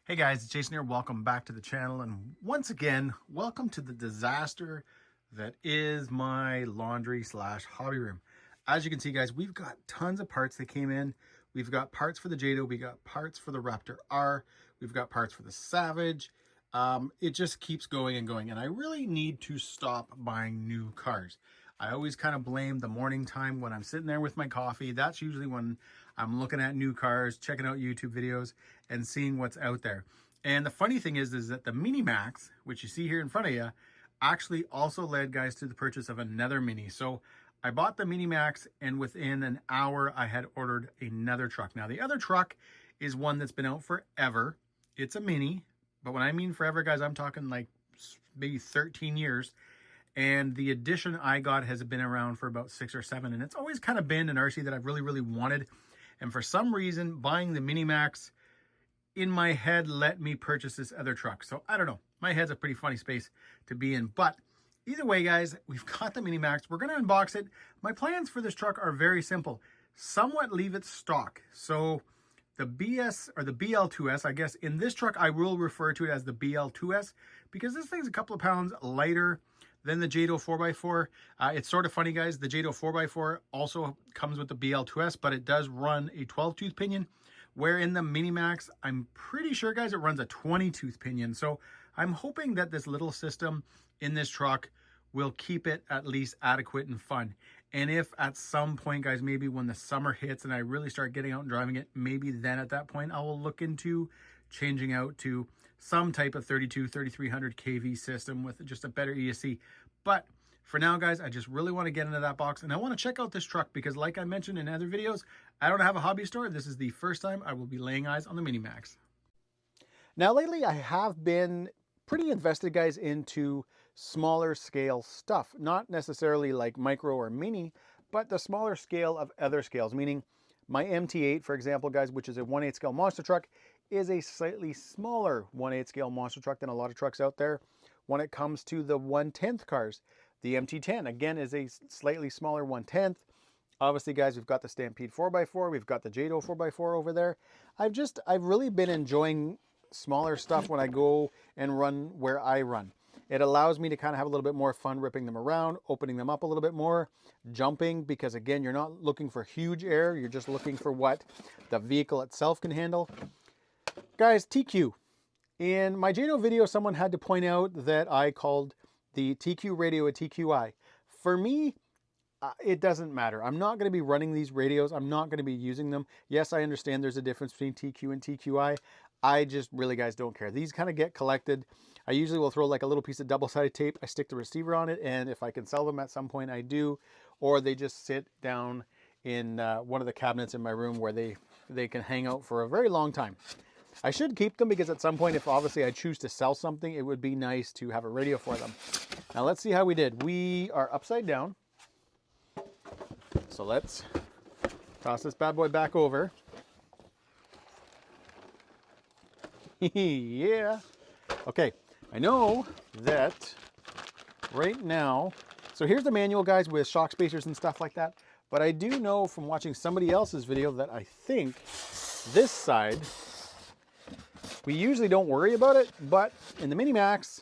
Hey guys, it's Jason here. Welcome back to the channel. And once again, welcome to the disaster that is my laundry slash hobby room. As you can see, guys, we've got tons of parts that came in. We've got parts for the Jado. We got parts for the Raptor R. We've got parts for the Savage. It just keeps going and going. And I really need to stop buying new cars. I always kind of blame the morning time when I'm sitting there with my coffee. That's usually when I'm looking at new cars, checking out YouTube videos, and seeing what's out there. And the funny thing is that the Mini Maxx, which you see here in front of you, actually also led guys to the purchase of another Mini. So I bought the Mini Maxx, and within an hour, I had ordered another truck. Now, the other truck is one that's been out forever. It's a Mini, but when I mean forever, guys, I'm talking like maybe 13 years. And the edition I got has been around for about 6 or 7. And it's always kind of been an RC that I've really, really wanted. And for some reason, buying the Mini Maxx in my head let me purchase this other truck. So I don't know. My head's a pretty funny space to be in. But either way, guys, we've got the Mini Maxx. We're going to unbox it. My plans for this truck are very simple. Somewhat leave it stock. So the BS or the BL2S, I guess in this truck, I will refer to it as the BL2S because this thing's a couple of pounds lighter than the Jado 4x4. It's sort of funny, guys. The Jado 4x4 also comes with the BL2S, but it does run a 12-tooth pinion, where in the Mini Maxx, I'm pretty sure, guys, it runs a 20-tooth pinion. So I'm hoping that this little system in this truck will keep it at least adequate and fun. And if at some point, guys, maybe when the summer hits and I really start getting out and driving it, maybe then at that point I will look into changing out to some type of 3300 kV system with just a better ESC. But for now, guys, I just really want to get into that box and I want to check out this truck because like I mentioned in other videos, I don't have a hobby store. This is the first time I will be laying eyes on the Mini Maxx. Now, lately I have been pretty invested, guys, into smaller scale stuff. Not necessarily like micro or mini, but the smaller scale of other scales, meaning my MT8, for example, guys, which is a 1/8 scale monster truck, is a slightly smaller 1/8 scale monster truck than a lot of trucks out there. When it comes to the 1/10 cars, the MT10, again, is a slightly smaller 1/10. Obviously, guys, we've got the Stampede 4x4. We've got the Jado 4x4 over there. I've really been enjoying smaller stuff when I go and run where I run. It allows me to kind of have a little bit more fun ripping them around, opening them up a little bit more, jumping, because again, you're not looking for huge air. You're just looking for what the vehicle itself can handle. Guys, TQ. In my Jado video, someone had to point out that I called the TQ radio a TQI. For me, it doesn't matter. I'm not going to be running these radios. I'm not going to be using them. Yes, I understand there's a difference between TQ and TQI. I just really, guys, don't care. These kind of get collected. I usually will throw like a little piece of double-sided tape. I stick the receiver on it, and if I can sell them at some point, I do. Or they just sit down in one of the cabinets in my room where they can hang out for a very long time. I should keep them because at some point, if obviously I choose to sell something, it would be nice to have a radio for them. Now let's see how we did. We are upside down. So let's toss this bad boy back over. Yeah. Okay, I know that right now, so here's the manual, guys, with shock spacers and stuff like that. But I do know from watching somebody else's video that I think this side, we usually don't worry about it, but in the Mini Maxx,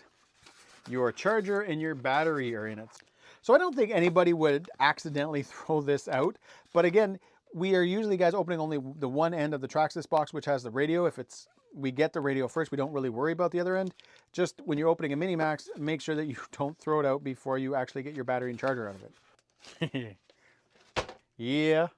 your charger and your battery are in it. So I don't think anybody would accidentally throw this out. But again, we are usually, guys, opening only the one end of the Traxxas box, which has the radio. If we get the radio first, we don't really worry about the other end. Just when you're opening a Mini Maxx, make sure that you don't throw it out before you actually get your battery and charger out of it. Yeah.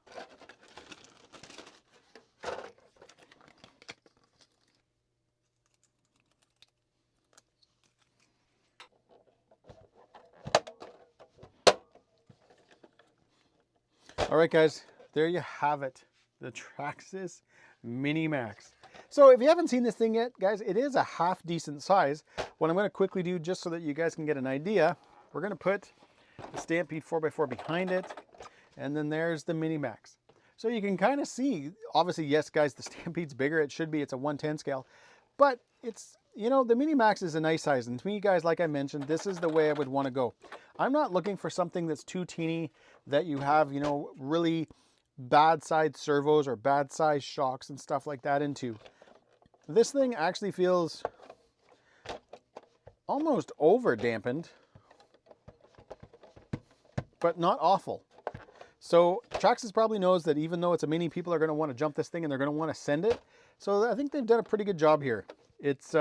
All right, guys, there you have it. The Traxxas Mini Maxx. So if you haven't seen this thing yet, guys, it is a half decent size. What I'm going to quickly do, just so that you guys can get an idea, we're going to put the Stampede 4x4 behind it, and then there's the Mini Maxx. So you can kind of see, obviously, yes, guys, the Stampede's bigger. It's a 1/10 scale, but it's, you know, the Mini Maxx is a nice size. And to me, guys, like I mentioned, this is the way I would want to go. I'm not looking for something that's too teeny, that you have, you know, really bad side servos or bad size shocks and stuff like that into. This thing actually feels almost over dampened, but not awful. So Traxxas probably knows that even though it's a Mini, people are going to want to jump this thing and they're going to want to send it. So I think they've done a pretty good job here. It's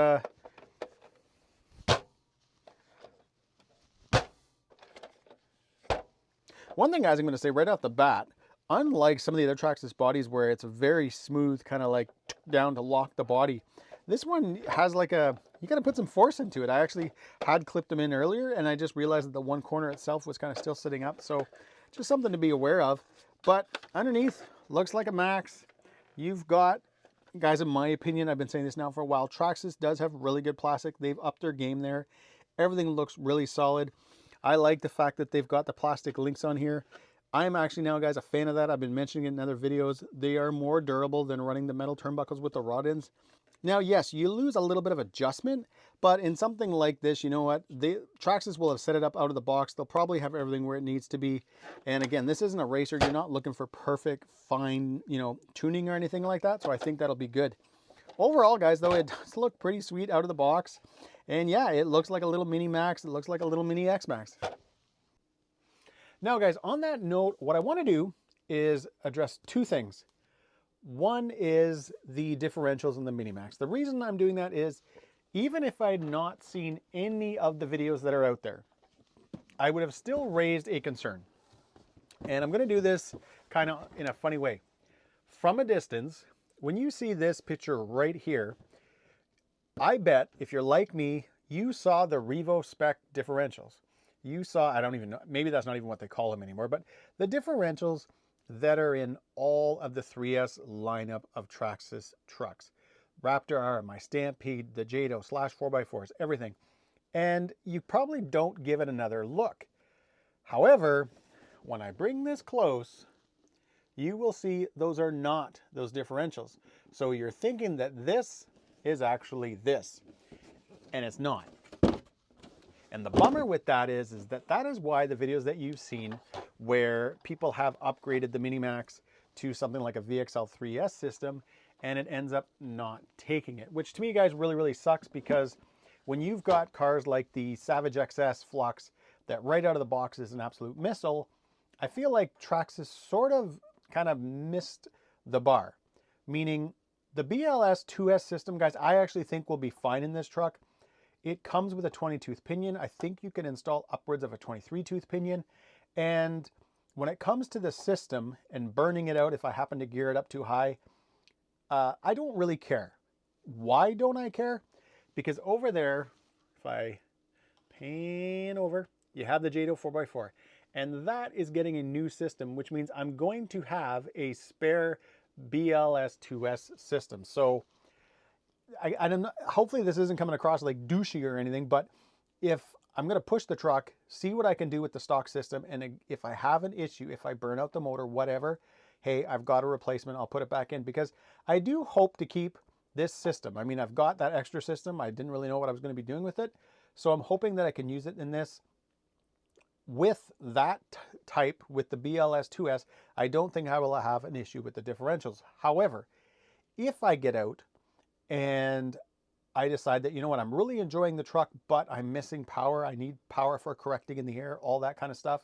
one thing, guys, I'm going to say right off the bat, unlike some of the other Traxxas bodies where it's a very smooth, kind of like down to lock the body, this one has like a, you got to put some force into it. I actually had clipped them in earlier and I just realized that the one corner itself was kind of still sitting up. So just something to be aware of. But underneath, looks like a Maxx. You've got, guys, in my opinion, I've been saying this now for a while, Traxxas does have really good plastic. They've upped their game there. Everything looks really solid. I like the fact that they've got the plastic links on here. I'm actually now, guys, a fan of that. I've been mentioning it in other videos. They are more durable than running the metal turnbuckles with the rod ends. Now, yes, you lose a little bit of adjustment, but in something like this, you know what? Traxxas will have set it up out of the box. They'll probably have everything where it needs to be. And again, this isn't a racer. You're not looking for perfect, fine, you know, tuning or anything like that. So I think that'll be good. Overall, guys, though, it does look pretty sweet out of the box. And yeah, it looks like a little Mini Maxx. It looks like a little Mini X-Maxx. Now, guys, on that note, what I want to do is address two things. One is the differentials in the Mini Maxx. The reason I'm doing that is, even if I had not seen any of the videos that are out there, I would have still raised a concern. And I'm going to do this kind of in a funny way. From a distance, when you see this picture right here, I bet if you're like me, you saw the Revo spec differentials. You saw, I don't even know, maybe that's not even what they call them anymore, but the differentials that are in all of the 3S lineup of Traxxas trucks. Raptor R, my Stampede, the Jado, / 4x4s, everything. And you probably don't give it another look. However, when I bring this close, you will see those are not those differentials. So you're thinking that this is actually this, and it's not. And the bummer with that is that is why the videos that you've seen where people have upgraded the Mini Maxx to something like a VXL 3S system and it ends up not taking it, which to me, guys, really, really sucks, because when you've got cars like the Savage XS Flux that right out of the box is an absolute missile, I feel like Traxxas sort of kind of missed the bar. Meaning the BLS 2S system, guys, I actually think will be fine in this truck. It comes with a 20-tooth pinion. I think you can install upwards of a 23-tooth pinion. And when it comes to the system and burning it out, if I happen to gear it up too high, I don't really care. Why don't I care? Because over there, if I pan over, you have the Jado 4x4. And that is getting a new system, which means I'm going to have a spare BLS 2S system. So I don't know, hopefully this isn't coming across like douchey or anything, but if I'm going to push the truck, see what I can do with the stock system, and if I have an issue, if I burn out the motor, whatever, hey, I've got a replacement, I'll put it back in, because I do hope to keep this system. I mean, I've got that extra system. I didn't really know what I was going to be doing with it, so I'm hoping that I can use it in this. With that type, with the BLS 2S, I don't think I will have an issue with the differentials. However, if I get out and I decide that, you know what, I'm really enjoying the truck, but I'm missing power, I need power for correcting in the air, all that kind of stuff,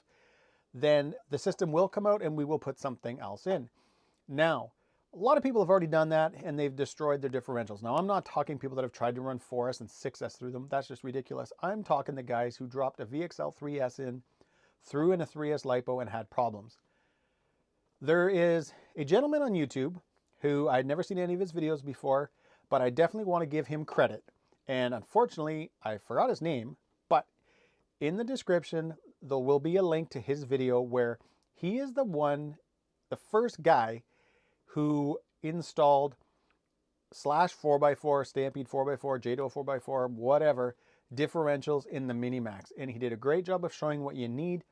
then the system will come out and we will put something else in. Now, a lot of people have already done that and they've destroyed their differentials. Now, I'm not talking people that have tried to run 4S and 6S through them. That's just ridiculous. I'm talking the guys who dropped a VXL 3S in, threw in a 3S LiPo and had problems. There is a gentleman on YouTube who I'd never seen any of his videos before, but I definitely want to give him credit. And unfortunately, I forgot his name, but in the description, there will be a link to his video where he is the first guy who installed / 4x4, Stampede 4x4, Jado 4x4, whatever, differentials in the Mini Maxx. And he did a great job of showing what you need.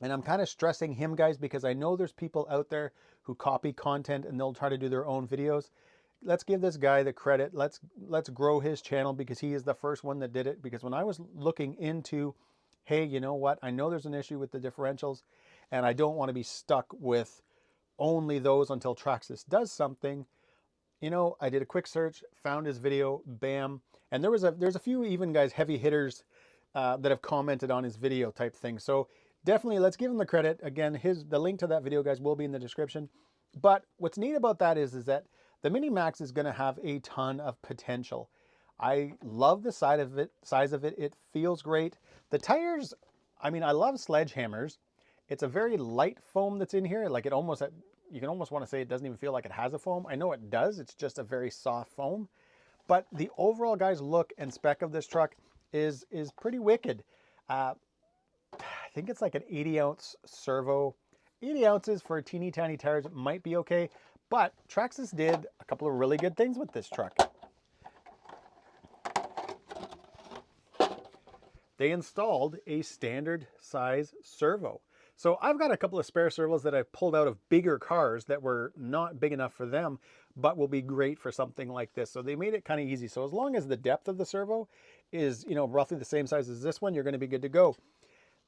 And I'm kind of stressing him, guys, because I know there's people out there who copy content and they'll try to do their own videos. Let's give this guy the credit. Let's grow his channel, because he is the first one that did it. Because when I was looking into, hey, you know what? I know there's an issue with the differentials and I don't want to be stuck with only those until Traxxas does something. you know, I did a quick search, found his video, bam. And there's a few even guys, heavy hitters that have commented on his video type thing. So definitely let's give him the credit. Again, the link to that video, guys, will be in the description. But what's neat about that is that the Mini Maxx is going to have a ton of potential. I love the size of it. It feels great. The tires, I mean, I love sledgehammers. It's a very light foam that's in here. Like you can almost want to say it doesn't even feel like it has a foam. I know it does. It's just a very soft foam. But the overall, guys, look and spec of this truck is pretty wicked. I think it's like an 80-ounce servo. 80 ounces for teeny tiny tires might be okay. But Traxxas did a couple of really good things with this truck. They installed a standard size servo. So I've got a couple of spare servos that I pulled out of bigger cars that were not big enough for them, but will be great for something like this. So they made it kind of easy. So as long as the depth of the servo is, you know, roughly the same size as this one, you're going to be good to go.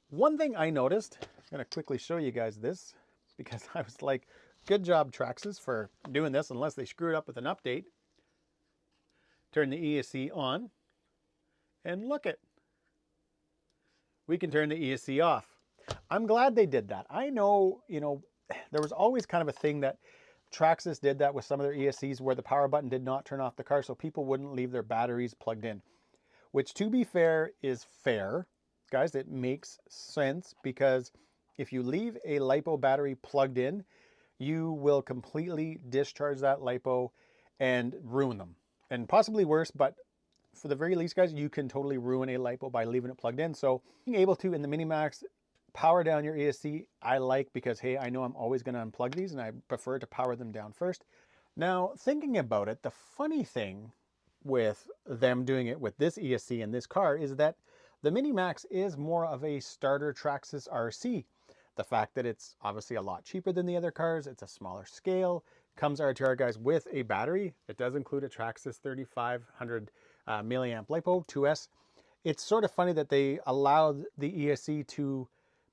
One thing I noticed, I'm going to quickly show you guys this because I was like, good job Traxxas for doing this, unless they screwed up with an update. Turn the ESC on and look it. We can turn the ESC off. I'm glad they did that. I know, you know, there was always kind of a thing that Traxxas did that with some of their ESCs where the power button did not turn off the car so people wouldn't leave their batteries plugged in. Which, to be fair, is fair. Guys, it makes sense because if you leave a LiPo battery plugged in, you will completely discharge that LiPo and ruin them. And possibly worse, but for the very least, guys, you can totally ruin a LiPo by leaving it plugged in. So being able to, in the Mini Maxx, power down your ESC, I like because, hey, I know I'm always going to unplug these and I prefer to power them down first. Now, thinking about it, the funny thing with them doing it with this ESC in this car is that the Mini Maxx is more of a starter Traxxas RC. The fact that it's obviously a lot cheaper than the other cars, it's a smaller scale, comes RTR, guys, with a battery. It does include a Traxxas 3500 milliamp LiPo 2S. It's sort of funny that they allowed the ESC to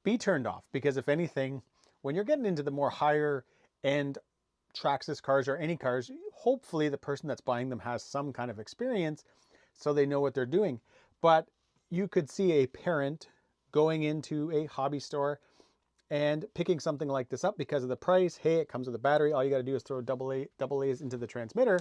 be turned off because, if anything, when you're getting into the more higher end Traxxas cars or any cars, hopefully the person that's buying them has some kind of experience so they know what they're doing. But you could see a parent going into a hobby store and picking something like this up because of the price. Hey, it comes with a battery. All you got to do is throw double A's into the transmitter.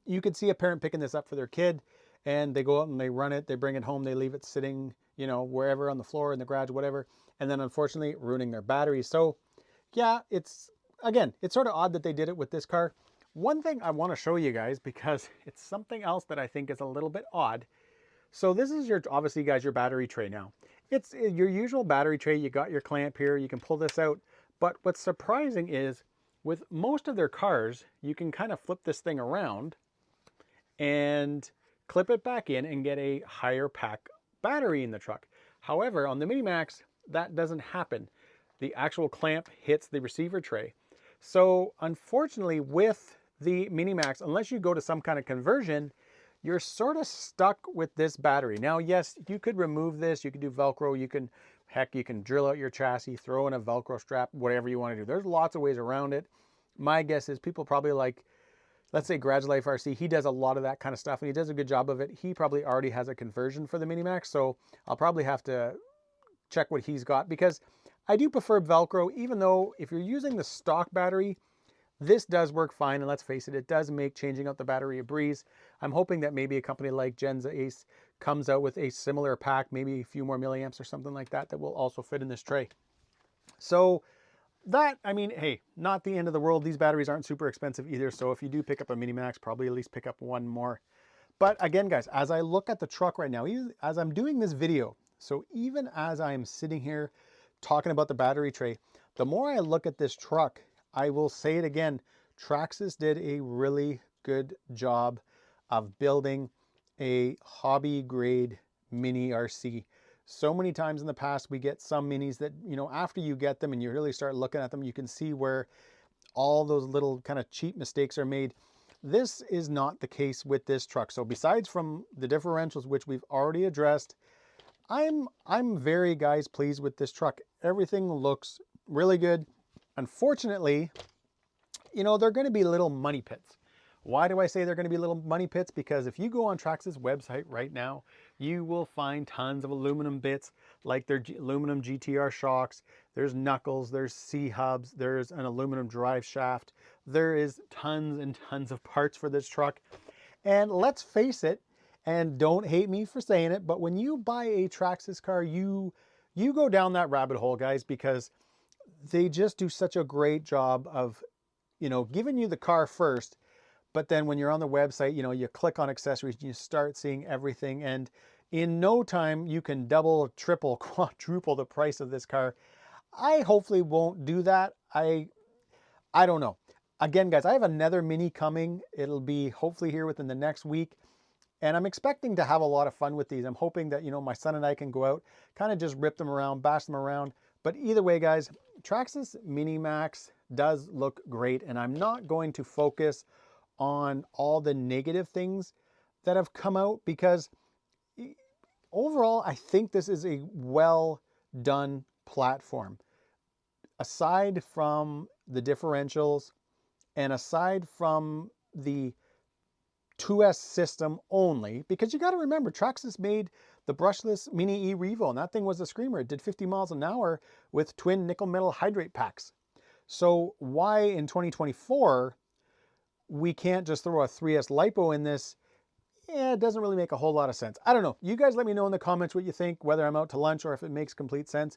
You could see a parent picking this up for their kid, and they go out and they run it, they bring it home, they leave it sitting, you know, wherever on the floor, in the garage, whatever, and then unfortunately ruining their battery. So yeah, it's sort of odd that they did it with this car. One thing I want to show you guys, because it's something else that I think is a little bit odd. So this is your, obviously, guys, your battery tray now. It's your usual battery tray. You got your clamp here, you can pull this out. But what's surprising is with most of their cars, you can kind of flip this thing around and clip it back in and get a higher pack battery in the truck. However, on the Mini Maxx, that doesn't happen. The actual clamp hits the receiver tray. So unfortunately, with the Mini Maxx, unless you go to some kind of conversion, you're sort of stuck with this battery. Now, yes, you could remove this. You could do Velcro. You can, heck, you can drill out your chassis, throw in a Velcro strap, whatever you want to do. There's lots of ways around it. My guess is people probably like, let's say Garage Life RC, he does a lot of that kind of stuff and he does a good job of it. He probably already has a conversion for the Mini Maxx, so I'll probably have to check what he's got, because I do prefer Velcro, even though if you're using the stock battery, this does work fine, and let's face it, it does make changing out the battery a breeze. I'm hoping that maybe a company like Genza Ace comes out with a similar pack, maybe a few more milliamps or something like that, that will also fit in this tray. So that, I mean, hey, not the end of the world. These batteries aren't super expensive either, so if you do pick up a Mini Maxx, probably at least pick up one more. But again, guys, as I look at the truck right now, as I'm doing this video, so even as I'm sitting here talking about the battery tray, the more I look at this truck, I will say it again, Traxxas did a really good job of building a hobby grade mini RC. So many times in the past, we get some minis that, you know, after you get them and you really start looking at them, you can see where all those little kind of cheap mistakes are made. This is not the case with this truck. So besides from the differentials, which we've already addressed, I'm very, guys, pleased with this truck. Everything looks really good. Unfortunately, you know, they're going to be little money pits. Why do I say they're going to be little money pits? Because if you go on Traxxas website right now, you will find tons of aluminum bits, like their aluminum GTR shocks. There's knuckles, there's C-hubs, there's an aluminum drive shaft. There is tons and tons of parts for this truck. And let's face it, and don't hate me for saying it, but when you buy a Traxxas car, you go down that rabbit hole, guys, because they just do such a great job of, you know, giving you the car first. But then when you're on the website, you know, you click on accessories and you start seeing everything. And in no time, you can double, triple, quadruple the price of this car. I hopefully won't do that. I don't know. Again, guys, I have another Mini coming. It'll be hopefully here within the next week. And I'm expecting to have a lot of fun with these. I'm hoping that, you know, my son and I can go out, kind of just rip them around, bash them around. But either way, guys, Traxxas Mini Maxx does look great. And I'm not going to focus on all the negative things that have come out, because overall, I think this is a well done platform. Aside from the differentials and aside from the 2S system only, because you got to remember, Traxxas made the brushless Mini E Revo, and that thing was a screamer. It did 50 miles an hour with twin nickel metal hydrate packs. So why in 2024 we can't just throw a 3S LiPo in this? Yeah, it doesn't really make a whole lot of sense. I don't know. You guys let me know in the comments what you think, whether I'm out to lunch or if it makes complete sense.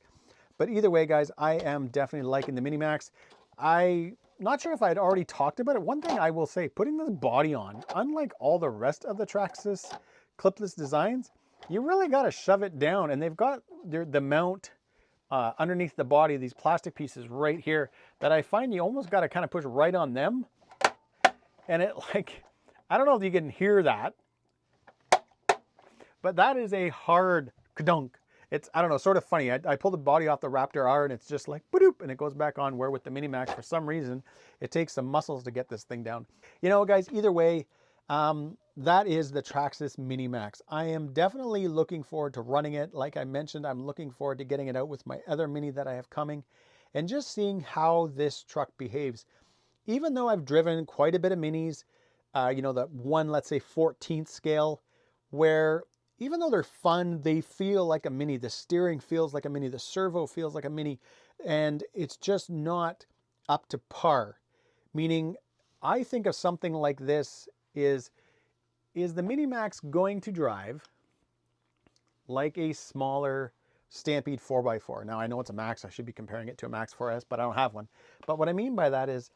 But either way, guys, I am definitely liking the Mini Maxx. I'm not sure if I had already talked about it. One thing I will say, putting this body on, unlike all the rest of the Traxxas clipless designs, you really got to shove it down. And they've got the mount underneath the body, these plastic pieces right here, that I find you almost got to kind of push right on them. And it, like, I don't know if you can hear that, but that is a hard kadunk. It's, I don't know, sort of funny. I pull the body off the Raptor R and it's just like, boop, and it goes back on, where with the Mini Maxx, for some reason, it takes some muscles to get this thing down. You know, guys, either way, that is the Traxxas Mini Maxx. I am definitely looking forward to running it. Like I mentioned, I'm looking forward to getting it out with my other Mini that I have coming and just seeing how this truck behaves. Even though I've driven quite a bit of Minis, you know, the one, let's say 14th scale, where even though they're fun, they feel like a Mini. The steering feels like a Mini. The servo feels like a Mini. And it's just not up to par. Meaning, I think of something like this is the Mini Maxx going to drive like a smaller Stampede 4x4? Now, I know it's a Max. I should be comparing it to a Max 4S, but I don't have one. But what I mean by that is,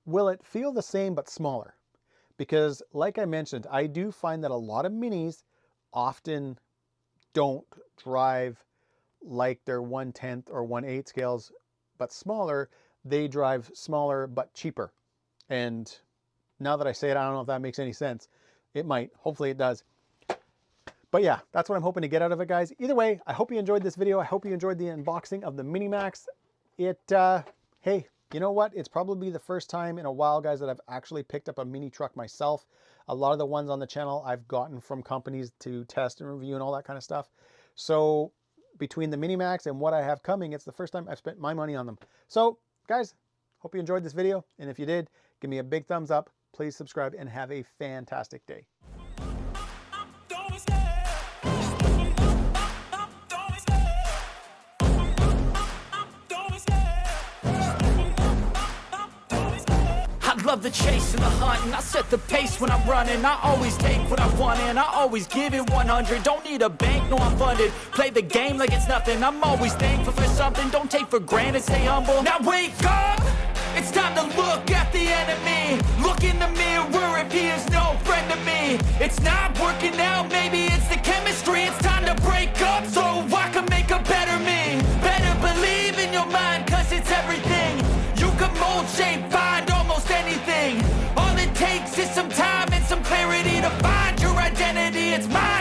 will it feel the same but smaller? Because like I mentioned, I do find that a lot of Minis often don't drive like their 1/10 or 1/8 scales, but smaller. They drive smaller but cheaper. And now that I say it, I don't know if that makes any sense. It might. Hopefully it does. But yeah, that's what I'm hoping to get out of it, guys. Either way, I hope you enjoyed this video. I hope you enjoyed the unboxing of the Mini Maxx. Hey, you know what? It's probably the first time in a while, guys, that I've actually picked up a mini truck myself. A lot of the ones on the channel I've gotten from companies to test and review and all that kind of stuff. So between the Mini Maxx and what I have coming, it's the first time I've spent my money on them. So guys, hope you enjoyed this video. And if you did, give me a big thumbs up. Please subscribe and have a fantastic day. Love the chase and the hunt, and I set the pace when I'm running. I always take what I want and I always give it 100. Don't need a bank, no, I'm funded. Play the game like it's nothing. I'm always thankful for something. Don't take for granted, stay humble. Now wake up, it's time to look at the enemy. Look in the mirror if he is no friend to me. It's not working out, maybe it's the chemistry. It's time to break up so I can make a better me. Better believe in your mind, cause it's everything. You can mold, shape, find almost anything. All it takes is some time and some clarity to find your identity. It's mine.